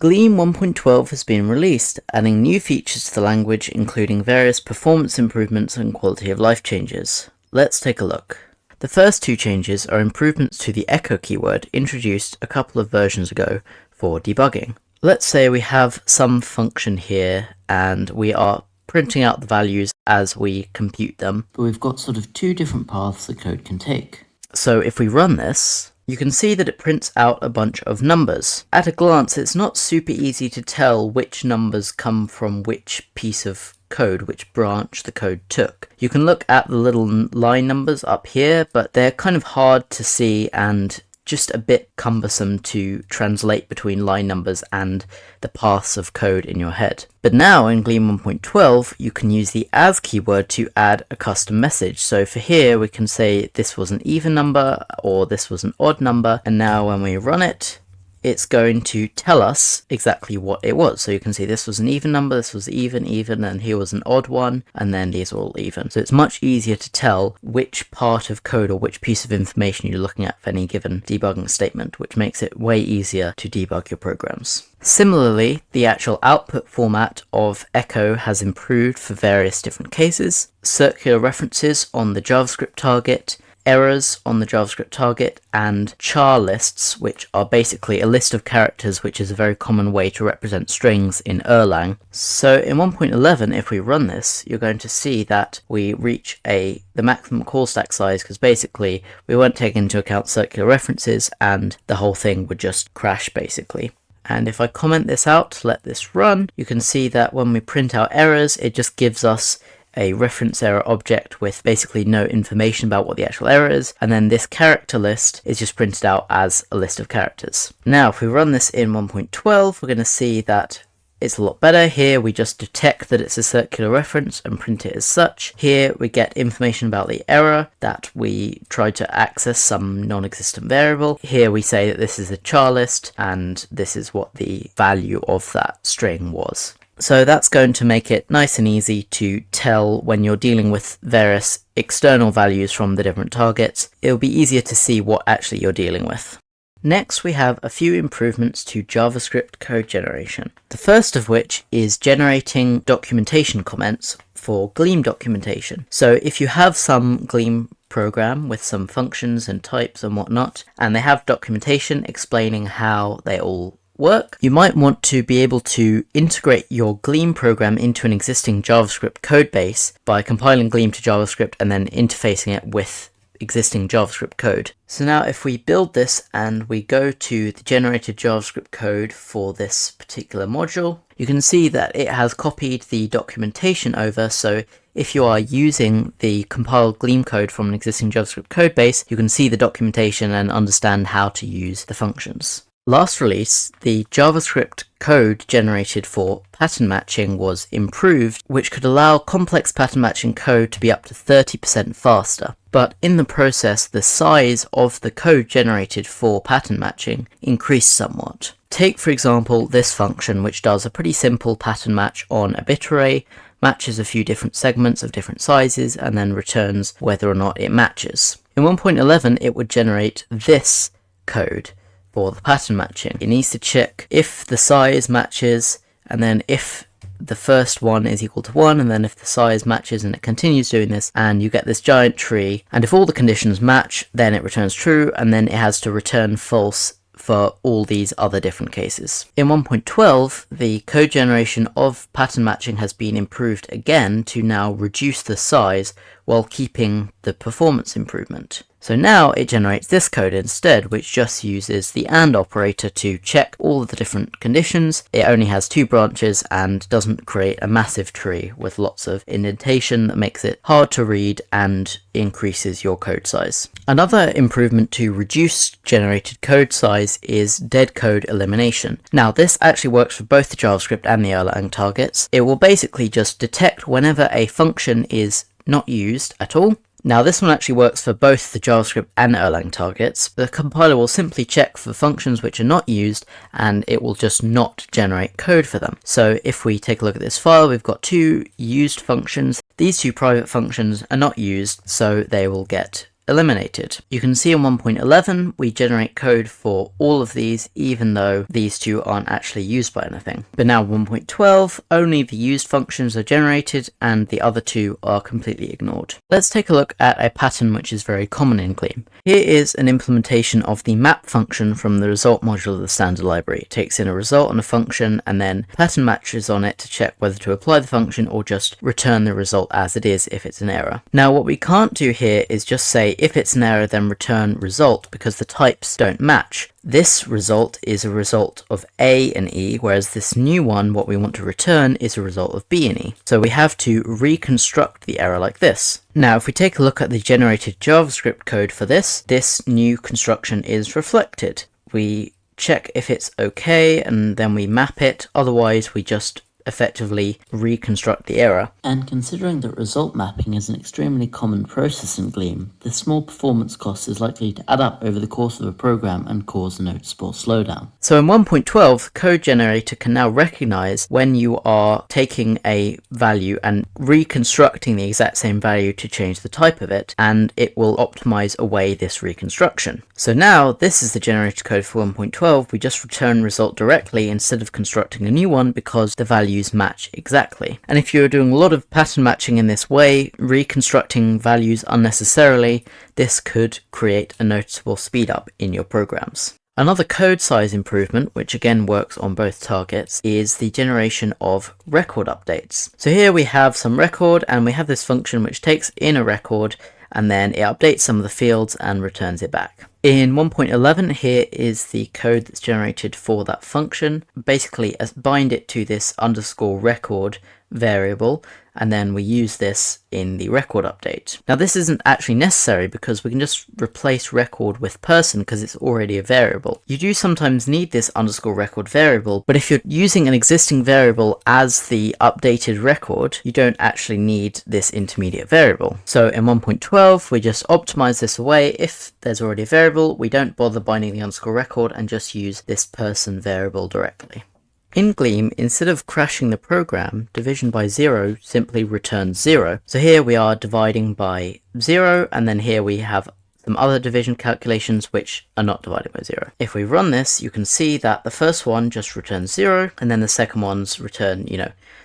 Gleam 1.12 has been released, adding new features to the language, including various performance improvements and quality of life changes. Let's take a look. The first two changes are improvements to the echo keyword introduced a couple of versions ago for debugging. Let's say we have some function here and we are printing out the values as we compute them, but we've got sort of two different paths the code can take. So if we run this, you can see that it prints out a bunch of numbers. At a glance, it's not super easy to tell which numbers come from which piece of code, which branch the code took. You can look at the little line numbers up here, but they're kind of hard to see and just a bit cumbersome to translate between line numbers and the paths of code in your head. But now in Gleam 1.12, you can use the as keyword to add a custom message. So for here, we can say this was an even number or this was an odd number. And now when we run it, it's going to tell us exactly what it was. So you can see this was an even number, this was even, and here was an odd one, and then these are all even. So it's much easier to tell which part of code or which piece of information you're looking at for any given debugging statement, which makes it way easier to debug your programs. Similarly, the actual output format of echo has improved for various different cases. Circular references on the JavaScript target, errors on the JavaScript target, and char lists, which are basically a list of characters, which is a very common way to represent strings in Erlang. So in 1.11, if we run this, you're going to see that we reach the maximum call stack size, because basically we won't take into account circular references and the whole thing would just crash basically. And if I comment this out, let this run, you can see that when we print out errors, it just gives us a reference error object with basically no information about what the actual error is, and then this character list is just printed out as a list of characters. Now if we run this in 1.12, we're going to see that it's a lot better. Here we just detect that it's a circular reference and print it as such. Here we get information about the error, that we tried to access some non-existent variable. Here we say that this is a char list and this is what the value of that string was. So that's going to make it nice and easy to tell when you're dealing with various external values from the different targets. It'll be easier to see what actually you're dealing with. Next, we have a few improvements to JavaScript code generation. The first of which is generating documentation comments for Gleam documentation. So if you have some Gleam program with some functions and types and whatnot, and they have documentation explaining how they all work, you might want to be able to integrate your Gleam program into an existing JavaScript code base by compiling Gleam to JavaScript and then interfacing it with existing JavaScript code. So now if we build this and we go to the generated JavaScript code for this particular module, you can see that it has copied the documentation over. So if you are using the compiled Gleam code from an existing JavaScript code base, you can see the documentation and understand how to use the functions. Last release, the JavaScript code generated for pattern matching was improved, which could allow complex pattern matching code to be up to 30% faster. But in the process, the size of the code generated for pattern matching increased somewhat. Take, for example, this function, which does a pretty simple pattern match on a bit array, matches a few different segments of different sizes, and then returns whether or not it matches. In 1.11, it would generate this code for the pattern matching. It needs to check if the size matches, and then if the first one is equal to 1, and then if the size matches, and it continues doing this, and you get this giant tree, and if all the conditions match, then it returns true, and then it has to return false for all these other different cases. In 1.12, the code generation of pattern matching has been improved again to now reduce the size while keeping the performance improvement. So now it generates this code instead, which just uses the AND operator to check all of the different conditions. It only has 2 branches and doesn't create a massive tree with lots of indentation that makes it hard to read and increases your code size. Another improvement to reduce generated code size is dead code elimination. Now this actually works for both the JavaScript and the Erlang targets. It will basically just detect whenever a function is not used at all. Now this one actually works for both the JavaScript and Erlang targets. The compiler will simply check for functions which are not used and it will just not generate code for them. So if we take a look at this file, we've got 2 used functions. These 2 private functions are not used, so they will get eliminated. You can see in 1.11 we generate code for all of these, even though these two aren't actually used by anything. But now 1.12, only the used functions are generated and the other two are completely ignored. Let's take a look at a pattern which is very common in Gleam. Here is an implementation of the map function from the result module of the standard library. It takes in a result and a function and then pattern matches on it to check whether to apply the function or just return the result as it is if it's an error. Now what we can't do here is just say if it's an error then return result, because the types don't match. This result is a result of A and E, whereas this new one, what we want to return, is a result of B and E. So we have to reconstruct the error like this. Now if we take a look at the generated JavaScript code for this new construction is reflected. We check if it's okay and then we map it, otherwise we just effectively reconstruct the error. And considering that result mapping is an extremely common process in Gleam, the small performance cost is likely to add up over the course of a program and cause a noticeable slowdown. So in 1.12, the code generator can now recognize when you are taking a value and reconstructing the exact same value to change the type of it, and it will optimize away this reconstruction. So now this is the generated code for 1.12. We just return result directly instead of constructing a new one because the values match exactly. And if you're doing a lot of pattern matching in this way, reconstructing values unnecessarily, this could create a noticeable speed up in your programs. Another code size improvement, which again works on both targets, is the generation of record updates. So here we have some record and we have this function which takes in a record and then it updates some of the fields and returns it back. In 1.11, here is the code that's generated for that function. Basically, bind it to this underscore record variable, and then we use this in the record update. Now this isn't actually necessary because we can just replace record with person because it's already a variable. You do sometimes need this underscore record variable, but if you're using an existing variable as the updated record, you don't actually need this intermediate variable. So in 1.12, we just optimize this away. If there's already a variable, we don't bother binding the underscore record and just use this person variable directly. In Gleam, instead of crashing the program, division by 0 simply returns 0. So here we are dividing by 0, and then here we have some other division calculations which are not divided by 0. If we run this, you can see that the first one just returns 0, and then the second ones return,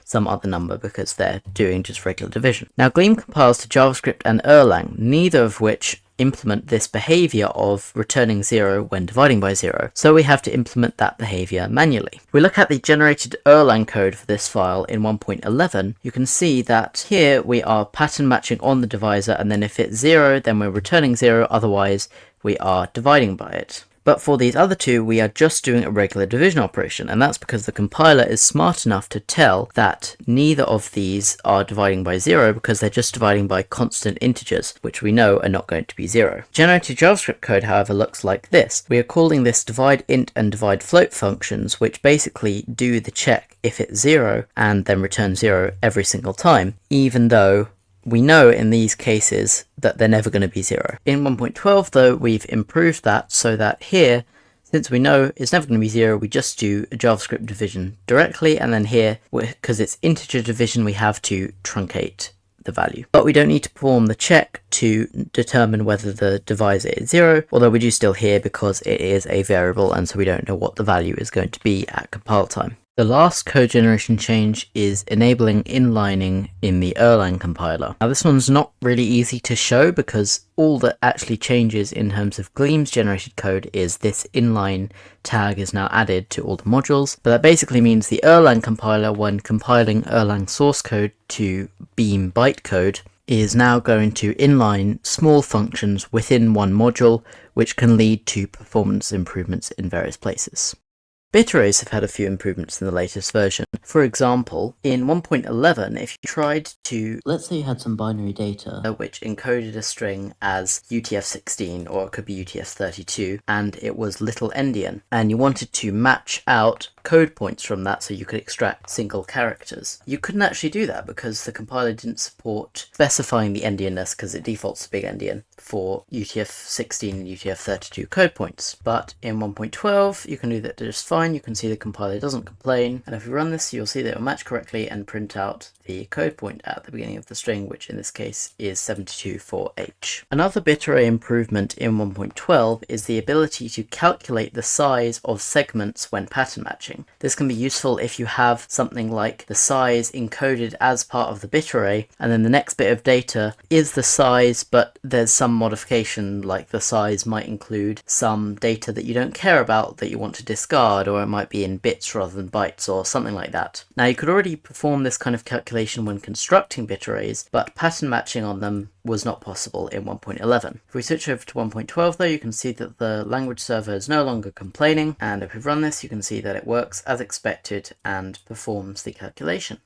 some other number because they're doing just regular division. Now Gleam compiles to JavaScript and Erlang, neither of which implement this behavior of returning 0 when dividing by 0, so we have to implement that behavior manually. If we look at the generated Erlang code for this file in 1.11, you can see that here we are pattern matching on the divisor, and then if it's 0 then we're returning 0, otherwise we are dividing by it. But for these other two, we are just doing a regular division operation, and that's because the compiler is smart enough to tell that neither of these are dividing by 0 because they're just dividing by constant integers, which we know are not going to be 0. Generated JavaScript code, however, looks like this. We are calling this divide int and divide float functions, which basically do the check if it's 0 and then return 0 every single time, even though we know in these cases that they're never going to be 0. In 1.12 though, we've improved that so that here, since we know it's never going to be 0, we just do a JavaScript division directly, and then here, because it's integer division, we have to truncate the value. But we don't need to perform the check to determine whether the divisor is 0, although we do still here because it is a variable and so we don't know what the value is going to be at compile time. The last code generation change is enabling inlining in the Erlang compiler. Now this one's not really easy to show because all that actually changes in terms of Gleam's generated code is this inline tag is now added to all the modules, but that basically means the Erlang compiler, when compiling Erlang source code to Beam bytecode, is now going to inline small functions within one module, which can lead to performance improvements in various places. Bit arrays have had a few improvements in the latest version. For example, in 1.11, if you tried to, let's say you had some binary data which encoded a string as UTF-16, or it could be UTF-32, and it was little endian, and you wanted to match out code points from that so you could extract single characters. You couldn't actually do that because the compiler didn't support specifying the endianness, because it defaults to big endian for UTF-16 and UTF-32 code points. But in 1.12 you can do that just fine. You can see the compiler doesn't complain, and if we run this you'll see that it will match correctly and print out the code point at the beginning of the string, which in this case is 72 for H. Another bit array improvement in 1.12 is the ability to calculate the size of segments when pattern matching. This can be useful if you have something like the size encoded as part of the bit array, and then the next bit of data is the size, but there's some modification, like the size might include some data that you don't care about that you want to discard, or it might be in bits rather than bytes or something like that. Now you could already perform this kind of calculation when constructing bit arrays, but pattern matching on them was not possible in 1.11. If we switch over to 1.12 though, you can see that the language server is no longer complaining, and if we run this you can see that it works as expected and performs the calculation.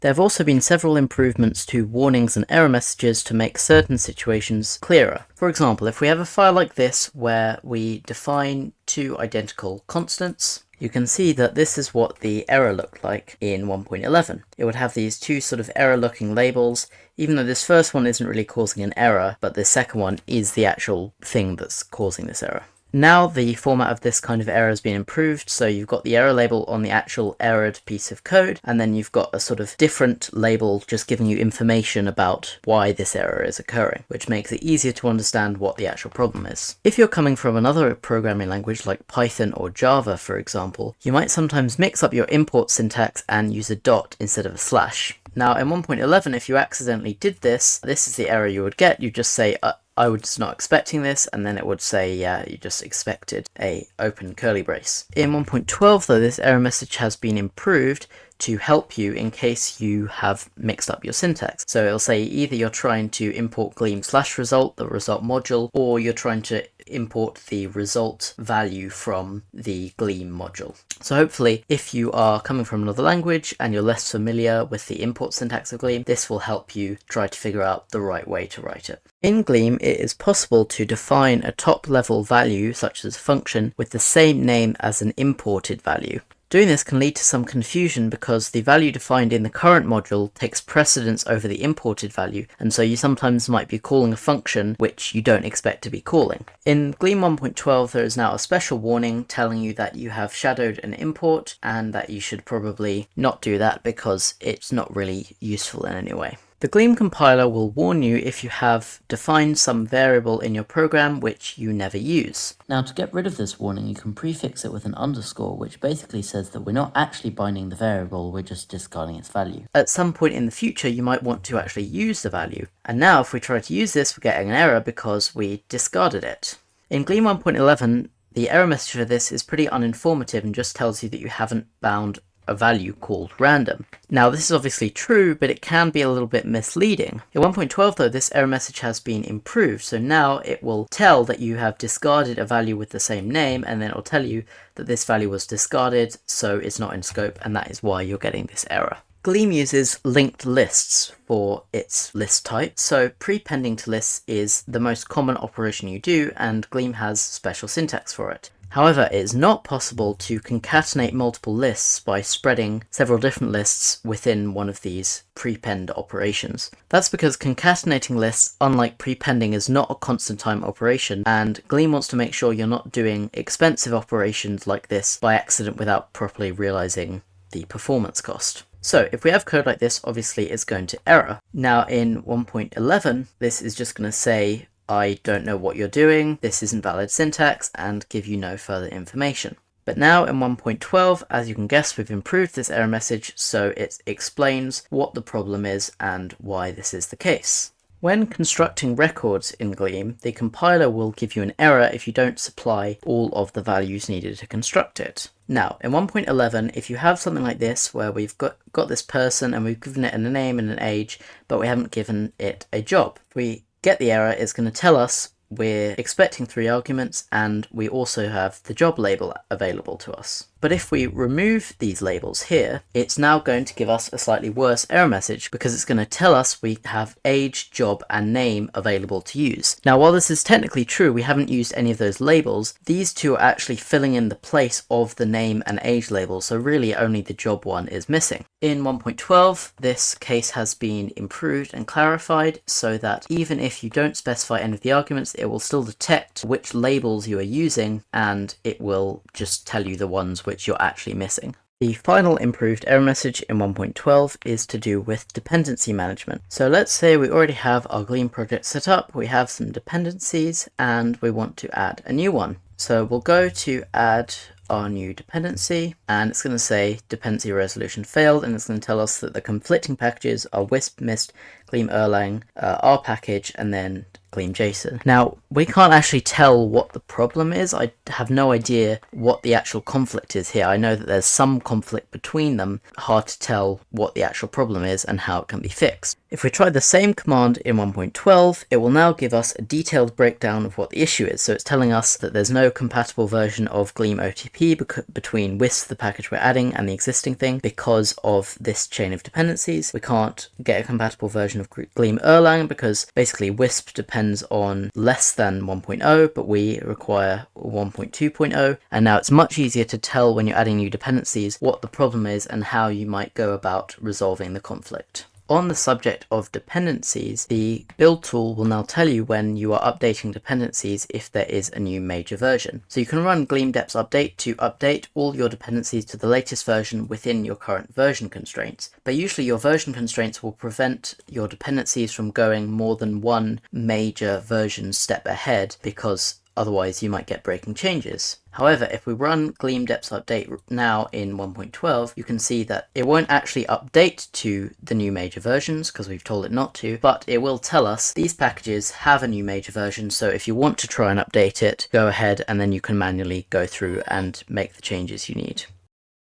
There have also been several improvements to warnings and error messages to make certain situations clearer. For example, if we have a file like this where we define two identical constants, you can see that this is what the error looked like in 1.11. It would have these two sort of error looking labels, even though this first one isn't really causing an error, but the second one is the actual thing that's causing this error. Now the format of this kind of error has been improved, so you've got the error label on the actual errored piece of code, and then you've got a sort of different label just giving you information about why this error is occurring, which makes it easier to understand what the actual problem is. If you're coming from another programming language like Python or Java, for example, you might sometimes mix up your import syntax and use a dot instead of a slash. Now in 1.11, if you accidentally did this, this is the error you would get. You just say, I was not expecting this, and then it would say, yeah, you just expected a open curly brace. In 1.12 though, this error message has been improved to help you in case you have mixed up your syntax. So it'll say either you're trying to import Gleam /result, the result module, or you're trying to import the result value from the Gleam module. So hopefully if you are coming from another language and you're less familiar with the import syntax of Gleam, this will help you try to figure out the right way to write it. In Gleam, it is possible to define a top-level value, such as a function, with the same name as an imported value. Doing this can lead to some confusion because the value defined in the current module takes precedence over the imported value, and so you sometimes might be calling a function which you don't expect to be calling. In Gleam 1.12 there is now a special warning telling you that you have shadowed an import and that you should probably not do that because it's not really useful in any way. The Gleam compiler will warn you if you have defined some variable in your program which you never use. Now to get rid of this warning, you can prefix it with an underscore, which basically says that we're not actually binding the variable, we're just discarding its value. At some point in the future you might want to actually use the value, and now if we try to use this we're getting an error because we discarded it. In Gleam 1.11 the error message for this is pretty uninformative and just tells you that you haven't bound a value called random. Now this is obviously true, but it can be a little bit misleading. In 1.12 though, this error message has been improved, so now it will tell that you have discarded a value with the same name, and then it will tell you that this value was discarded, so it's not in scope, and that is why you're getting this error. Gleam uses linked lists for its list type, so prepending to lists is the most common operation you do, and Gleam has special syntax for it. However, it is not possible to concatenate multiple lists by spreading several different lists within one of these prepend operations. That's because concatenating lists, unlike prepending, is not a constant time operation, and Gleam wants to make sure you're not doing expensive operations like this by accident without properly realizing the performance cost. So if we have code like this, obviously it's going to error. Now in 1.11, this is just going to say, I don't know what you're doing, this isn't valid syntax, and give you no further information. But now in 1.12, as you can guess, we've improved this error message, so it explains what the problem is and why this is the case. When constructing records in Gleam, the compiler will give you an error if you don't supply all of the values needed to construct it. Now, in 1.11, if you have something like this, where we've got this person and we've given it a name and an age, but we haven't given it a job, if we get the error, it's going to tell us we're expecting 3 arguments and we also have the job label available to us. But if we remove these labels here, it's now going to give us a slightly worse error message because it's going to tell us we have age, job, and name available to use. Now, while this is technically true, we haven't used any of those labels. These two are actually filling in the place of the name and age labels, so really only the job one is missing. In 1.12, this case has been improved and clarified so that even if you don't specify any of the arguments, it will still detect which labels you are using, and it will just tell you the ones which you're actually missing. The final improved error message in 1.12 is to do with dependency management. So let's say we already have our Gleam project set up, we have some dependencies, and we want to add a new one. So we'll go to add our new dependency, and it's going to say dependency resolution failed, and it's going to tell us that the conflicting packages are Wisp, Mist, Gleam Erlang, our package, and then Gleam JSON. Now, we can't actually tell what the problem is. I have no idea what the actual conflict is here. I know that there's some conflict between them. Hard to tell what the actual problem is and how it can be fixed. If we try the same command in 1.12, it will now give us a detailed breakdown of what the issue is. So it's telling us that there's no compatible version of Gleam OTP between Wisp, the package we're adding, and the existing thing because of this chain of dependencies. We can't get a compatible version of Gleam Erlang because basically Wisp depends on less than 1.0, but we require 1.2.0, and now it's much easier to tell when you're adding new dependencies what the problem is and how you might go about resolving the conflict. On the subject of dependencies, the build tool will now tell you when you are updating dependencies if there is a new major version. So you can run Gleam deps update to update all your dependencies to the latest version within your current version constraints. But usually your version constraints will prevent your dependencies from going more than one major version step ahead because otherwise you might get breaking changes. However, if we run Gleam deps update now in 1.12, you can see that it won't actually update to the new major versions because we've told it not to, but it will tell us these packages have a new major version, so if you want to try and update it, go ahead and then you can manually go through and make the changes you need.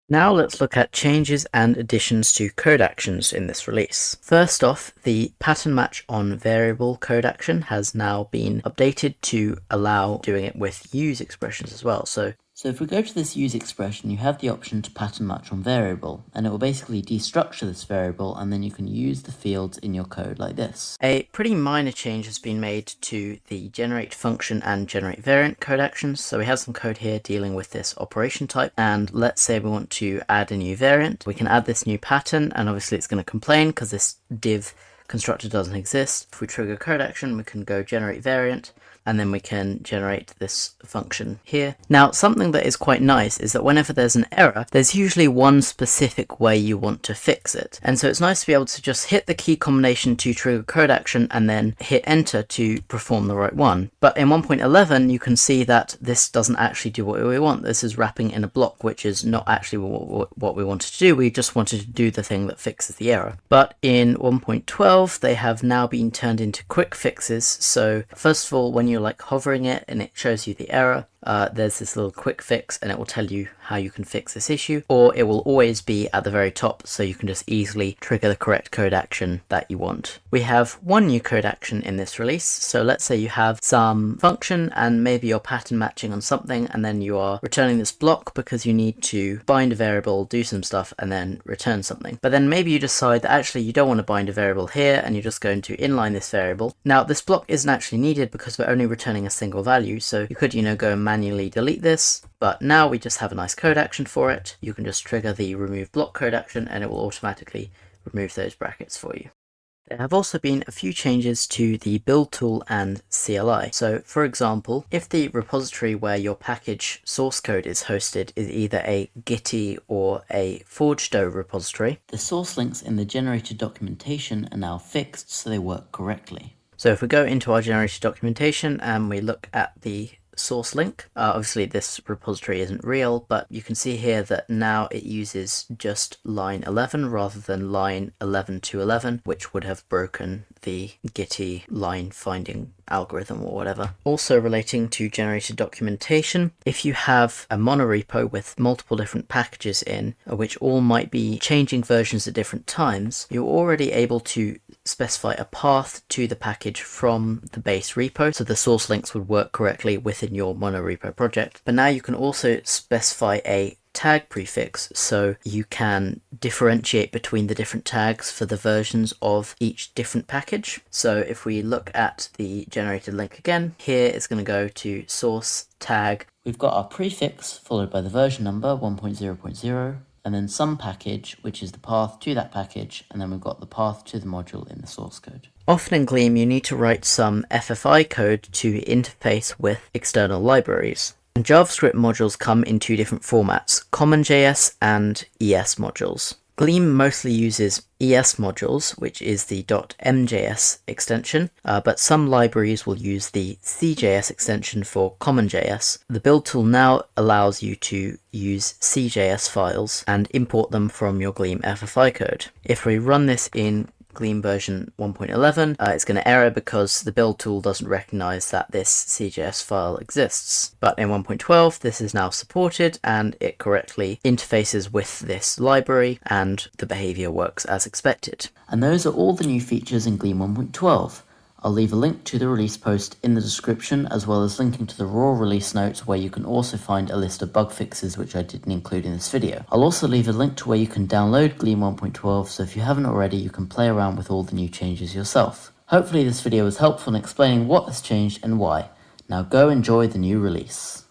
Now let's look at changes and additions to code actions in this release. First off, the pattern match on variable code action has now been updated to allow doing it with use expressions as well. So if we go to this use expression, you have the option to pattern match on variable, and it will basically destructure this variable, and then you can use the fields in your code like this. A pretty minor change has been made to the generate function and generate variant code actions. So we have some code here dealing with this operation type, and let's say we want to add a new variant. We can add this new pattern, and obviously it's going to complain because this div constructor doesn't exist. If we trigger code action, we can go generate variant, and then we can generate this function here. Now, something that is quite nice is that whenever there's an error, there's usually one specific way you want to fix it. And so it's nice to be able to just hit the key combination to trigger code action and then hit enter to perform the right one. But in 1.11, you can see that this doesn't actually do what we want. This is wrapping in a block, which is not actually what we wanted to do. We just wanted to do the thing that fixes the error. But in 1.12, they have now been turned into quick fixes. So first of all, when you're like hovering it and it shows you the error, there's this little quick fix and it will tell you how you can fix this issue, or it will always be at the very top so you can just easily trigger the correct code action that you want. We have one new code action in this release. So let's say you have some function and maybe you're pattern matching on something, and then you are returning this block because you need to bind a variable, do some stuff, and then return something. But then maybe you decide that actually you don't want to bind a variable here and you're just going to inline this variable. Now this block isn't actually needed because we're only returning a single value, so you could, go and manually delete this, but now we just have a nice code action for it. You can just trigger the remove block code action and it will automatically remove those brackets for you. There have also been a few changes to the build tool and CLI. So for example, if the repository where your package source code is hosted is either a Gitty or a ForgeDo repository, the source links in the generated documentation are now fixed so they work correctly. So if we go into our generated documentation and we look at the source link, obviously this repository isn't real, but you can see here that now it uses just line 11 rather than line 11 to 11, which would have broken the Gitty line finding algorithm or whatever. Also relating to generated documentation, if you have a monorepo with multiple different packages in, which all might be changing versions at different times, you're already able to specify a path to the package from the base repo, so the source links would work correctly within your monorepo project. But now you can also specify a tag prefix, so you can differentiate between the different tags for the versions of each different package. So if we look at the generated link again, here it's going to go to source tag. We've got our prefix followed by the version number 1.0.0, and then some package, which is the path to that package, and then we've got the path to the module in the source code. Often in Gleam, you need to write some FFI code to interface with external libraries. And JavaScript modules come in two different formats, CommonJS and ES modules. Gleam mostly uses ES modules, which is the .mjs extension, but some libraries will use the CJS extension for CommonJS. The build tool now allows you to use CJS files and import them from your Gleam FFI code. If we run this in Gleam version 1.11, it's going to error because the build tool doesn't recognize that this CJS file exists. But in 1.12, this is now supported and it correctly interfaces with this library and the behavior works as expected. And those are all the new features in Gleam 1.12. I'll leave a link to the release post in the description, as well as linking to the raw release notes where you can also find a list of bug fixes which I didn't include in this video. I'll also leave a link to where you can download Gleam 1.12, so if you haven't already, you can play around with all the new changes yourself. Hopefully this video was helpful in explaining what has changed and why. Now go enjoy the new release.